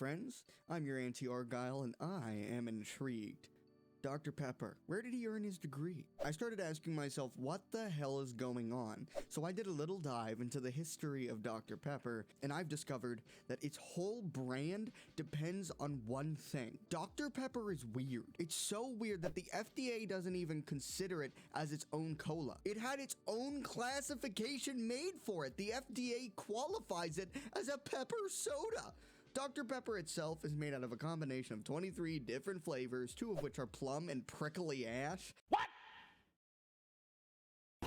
friends, I'm your Auntie Argyle and I am intrigued. Dr. Pepper, where did he earn his degree? I started asking myself what the hell is going on, so I did a little dive into the history of Dr. Pepper, and I've discovered that its whole brand depends on one thing. Dr. Pepper is weird. It's so weird that the FDA doesn't even consider it as its own cola. It had its own classification made for it. The FDA qualifies it as a pepper soda. Dr. Pepper itself is made out of a combination of 23 different flavors, 2 of which are plum and prickly ash. What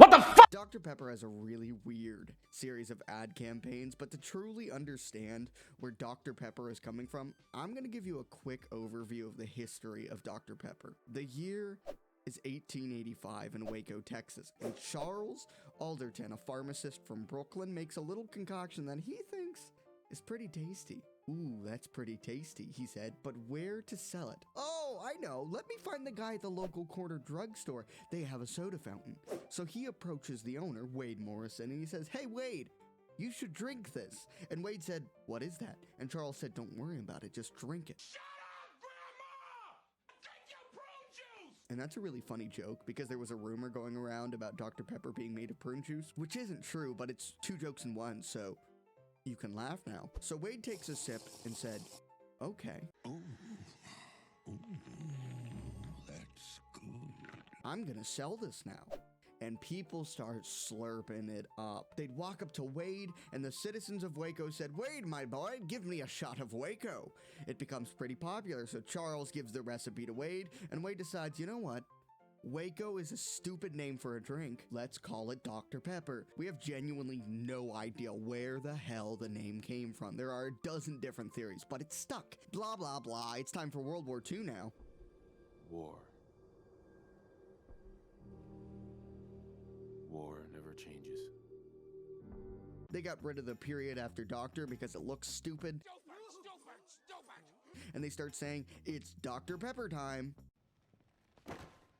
the fuck? Dr. Pepper has a really weird series of ad campaigns, but to truly understand where Dr. Pepper is coming from, I'm going to give you a quick overview of the history of Dr. Pepper. The year is 1885 in Waco, Texas, and Charles Alderton, a pharmacist from Brooklyn, makes a little concoction that he thinks is pretty tasty. Ooh, that's pretty tasty, he said, but where to sell it? Oh, I know. Let me find the guy at the local corner drugstore. They have a soda fountain. So he approaches the owner, Wade Morrison, and he says, "Hey, Wade, you should drink this." And Wade said, "What is that?" And Charles said, "Don't worry about it, just drink it." Shut up, Grandma! Drink your prune juice! And that's a really funny joke because there was a rumor going around about Dr. Pepper being made of prune juice, which isn't true, but it's 2 jokes in one, so you can laugh now. So Wade takes a sip and said, "Okay. That's good. I'm gonna sell this now." And people start slurping it up. They'd walk up to Wade, and the citizens of Waco said, "Wade, my boy, give me a shot of Waco." It becomes pretty popular, so Charles gives the recipe to Wade, and Wade decides, you know what? Waco is a stupid name for a drink. Let's call it Dr. Pepper. We have genuinely no idea where the hell the name came from. There are a dozen different theories, but it's stuck. Blah, blah, blah. It's time for World War II now. War. War never changes. They got rid of the period after doctor because it looks stupid. And they start saying, "It's Dr. Pepper time."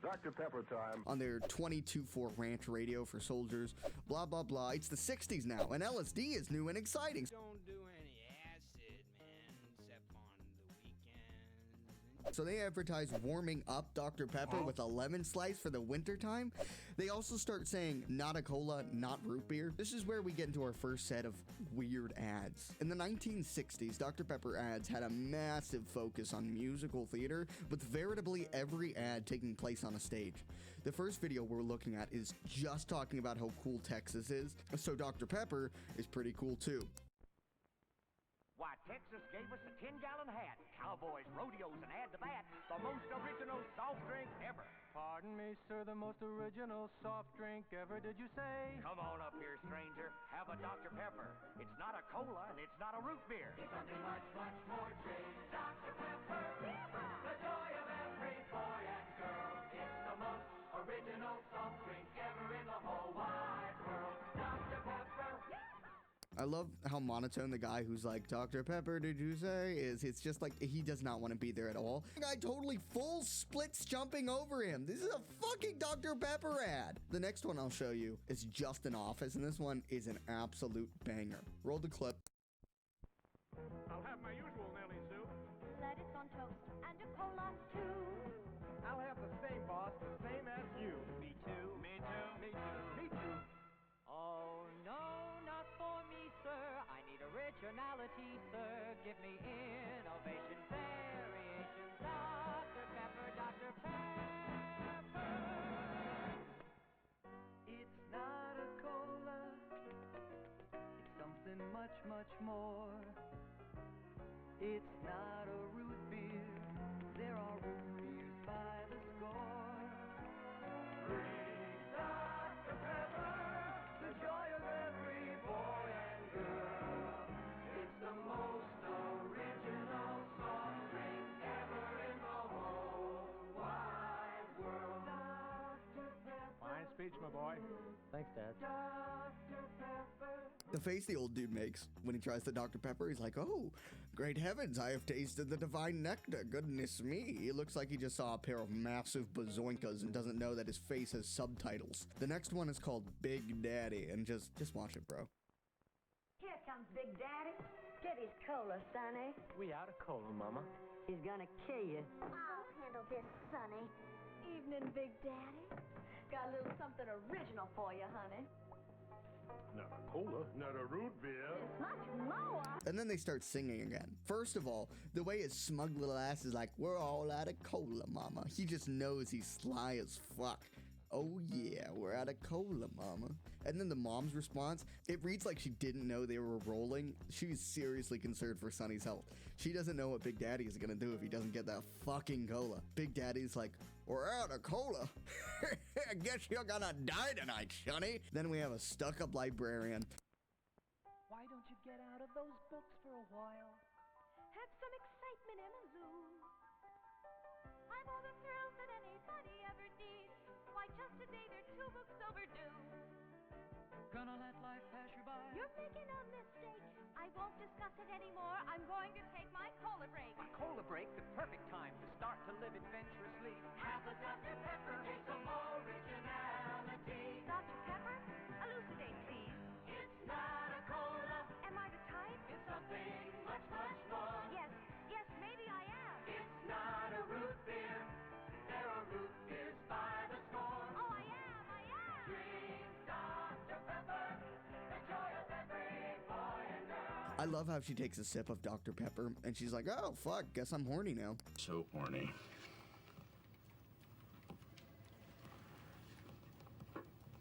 Dr. Pepper time. On their 22.4 ranch radio for soldiers, blah, blah, blah. It's the 60s now, and LSD is new and exciting. Don't do any acid, man, except on the weekends. So they advertise warming up Dr. Pepper with a lemon slice for the winter time. They also start saying, "Not a cola, not root beer." This is where we get into our first set of weird ads. In the 1960s, Dr. Pepper ads had a massive focus on musical theater, with veritably every ad taking place on a stage. The first video we're looking at is just talking about how cool Texas is, so Dr. Pepper is pretty cool too. Why, Texas gave us a 10-gallon hat. Cowboys, rodeos, and add to that, the most original soft drink ever. Pardon me, sir, the most original soft drink ever, did you say? Come on up here, stranger. Have a Dr. Pepper. It's not a cola, and it's not a root beer. It's something much, much more drink. Dr. Pepper, the joy of every boy and girl. It's the most original soft drink ever in the whole wide world. Dr. Pepper. I love how monotone the guy who's like, "Dr. Pepper, did you say?" is. It's just like he does not want to be there at all. The guy totally full splits jumping over him. This is a fucking Dr. Pepper ad. The next one I'll show you is just an office, and this one is an absolute banger. Roll the clip. I'll have my usual Nelly soup. Lettuce on toast and a cola too. I'll have the same, boss, the same as you. Me too. Me too. Me too. Me too. Oh, no, not for me, sir. I need originality, sir. Give me innovation, variation. Dr. Pepper, Dr. Pepper. It's not a cola. It's something much, much more. It's not a root beer. There are root beers by the score. Drink Dr. Pepper, the joy of every boy and girl. It's the most original soft drink ever in the whole wide world. Dr. Pepper. Fine speech, my boy. Thanks, Dad. Dr. Pepper. The face the old dude makes when he tries the Dr. Pepper, he's like, "Oh, great heavens, I have tasted the divine nectar. Goodness me." He looks like he just saw a pair of massive bazoinkas and doesn't know that his face has subtitles. The next one is called Big Daddy, and just watch it, bro. Here comes Big Daddy. Get Daddy's cola, Sonny. We out of cola, Mama. He's gonna kill you. I'll handle this, Sonny. Evening, Big Daddy. Got a little something original for you, honey. Not a cola, not a root beer. It's much more. And then they start singing again. First of all, the way his smug little ass is like, we're all out of cola, mama. He just knows he's sly as fuck. Oh yeah, we're out of cola, mama. And then the mom's response, it reads like she didn't know they were rolling. She's seriously concerned for Sonny's health. She doesn't know what Big Daddy is gonna do if he doesn't get that fucking cola. Big Daddy's like, we're out of cola. I guess you're gonna die tonight, Sonny. Then we have a stuck-up librarian. Why don't you get out of those books for a while? Have some excitement in a zoo. I'm all the thrills that anybody ever needs. Why, just today they're 2 books overdue. Gonna let life pass you by? You're making a mistake. I won't discuss it anymore. I'm going to take my cola break. A cola break, the perfect time to start to live adventurously. Half a Dr. Pepper takes some originality. Dr. Pepper, elucidate, please. It's not a cola, Am I the type? it's something much, much more. Yes, maybe I am. It's not a root beer, there are root beers by the score. Oh, I am. Drink Dr. Pepper, the joy of every boy and girl. I love how she takes a sip of Dr. Pepper and she's like, oh, fuck, guess I'm horny now. So horny.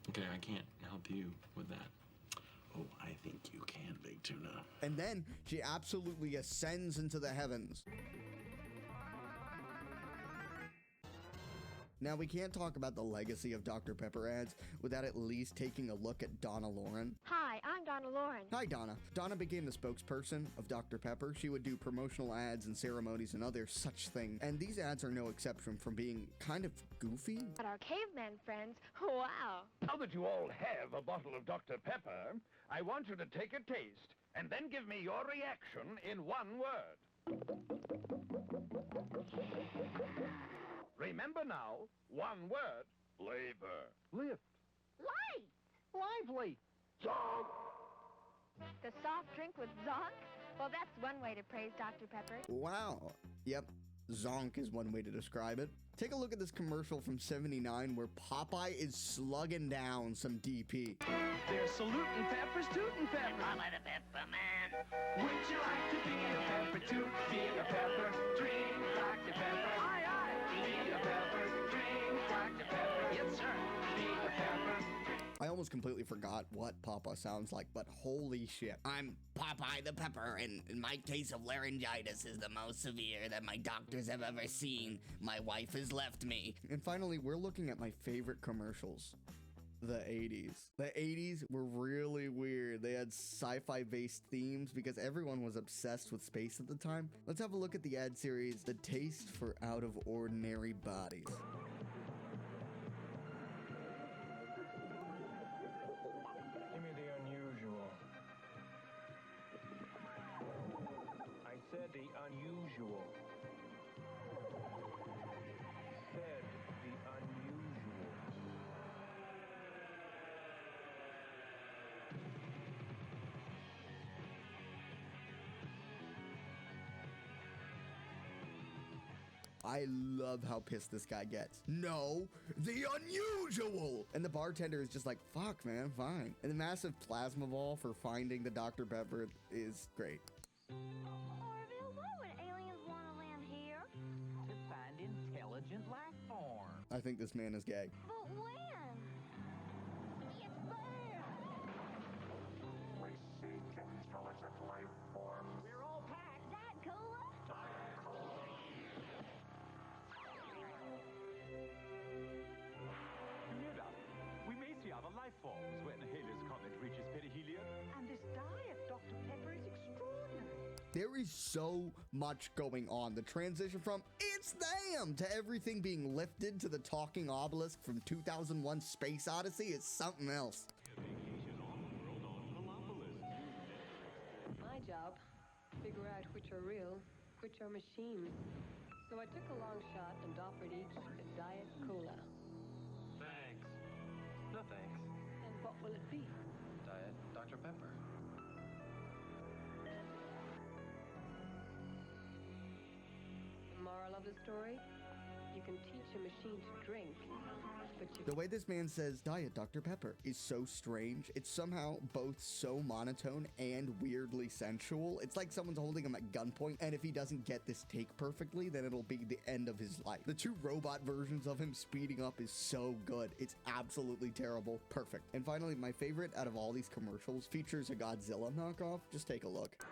Okay, I can't help you with that. Oh, I think you can, Big Tuna. And then she absolutely ascends into the heavens. Now, we can't talk about the legacy of Dr. Pepper ads without at least taking a look at Donna Loren. Hi, I'm Donna Loren. Hi, Donna. Donna became the spokesperson of Dr. Pepper. She would do promotional ads and ceremonies and other such things. And these ads are no exception from being kind of goofy. But our caveman friends, wow. Now that you all have a bottle of Dr. Pepper, I want you to take a taste and then give me your reaction in one word. Remember now, one word. Flavor. Lift. Light! Lively. Zonk. The soft drink with zonk? Well, that's one way to praise Dr. Pepper. Wow. Yep. Zonk is one way to describe it. Take a look at this commercial from '79 where Popeye is slugging down some DP. They're saluting peppers, tooting peppers. I'm a pepper man. Would you like to be a pepper too? Be a pepper, drink Dr. Pepper. Aye, aye. Be a pepper, drink Dr. Pepper. Yes, sir. Be a pepper. I almost completely forgot what Papa sounds like, but holy shit. I'm Popeye the Pepper, and my case of laryngitis is the most severe that my doctors have ever seen. My wife has left me. And finally, we're looking at my favorite commercials. The 80s. The 80s were really weird. They had sci-fi based themes because everyone was obsessed with space at the time. Let's have a look at the ad series, The Taste for Out of Ordinary Bodies. Give me the unusual. I said the unusual. Said the unusual. I love how pissed this guy gets. No, the unusual! And the bartender is just like, fuck, man, fine. And the massive plasma ball for finding the Dr. Pepper is great. Orville, why would aliens want to land here? To find intelligent life forms. I think this man is gay. But when? It's there! We seek intelligent life forms. We're all packed. That cola? We may see other life forms when Halley's Comet reaches perihelion. And this diet, Dr. Pepper, is extraordinary. There is so much going on. The transition from it's them to everything being lifted to the talking obelisk from 2001 Space Odyssey is something else. My job, figure out which are real, which are machines. So I took a long shot and offered each a Diet Cola. Thanks. No thanks. And what will it be? Diet Dr. Pepper. the story? You can teach a machine to drink, but you The way this man says Diet Dr. Pepper is so strange. It's somehow both so monotone and weirdly sensual. It's like someone's holding him at gunpoint, and if he doesn't get this take perfectly, then it'll be the end of his life. The two robot versions of him speeding up is so good. It's absolutely terrible. Perfect. And finally, my favorite out of all these commercials features a Godzilla knockoff. Just take a look.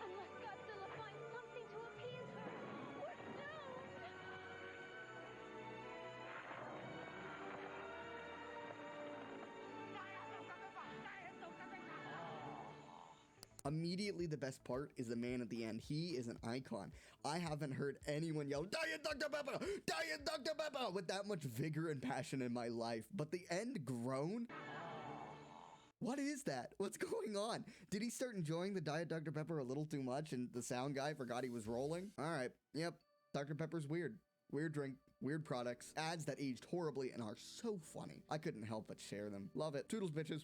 Unless Godzilla finds something to appease her, we're doomed! Immediately, the best part is the man at the end. He is an icon. I haven't heard anyone yell, Diet Dr. Pepper! Diet Dr. Pepper! With that much vigor and passion in my life. But the end groan? What is that? What's going on? Did he start enjoying the Diet Dr. Pepper a little too much and the sound guy forgot he was rolling? All right. Yep. Dr. Pepper's weird. Weird drink, weird products, ads that aged horribly and are so funny. I couldn't help but share them. Love it. Toodles, bitches.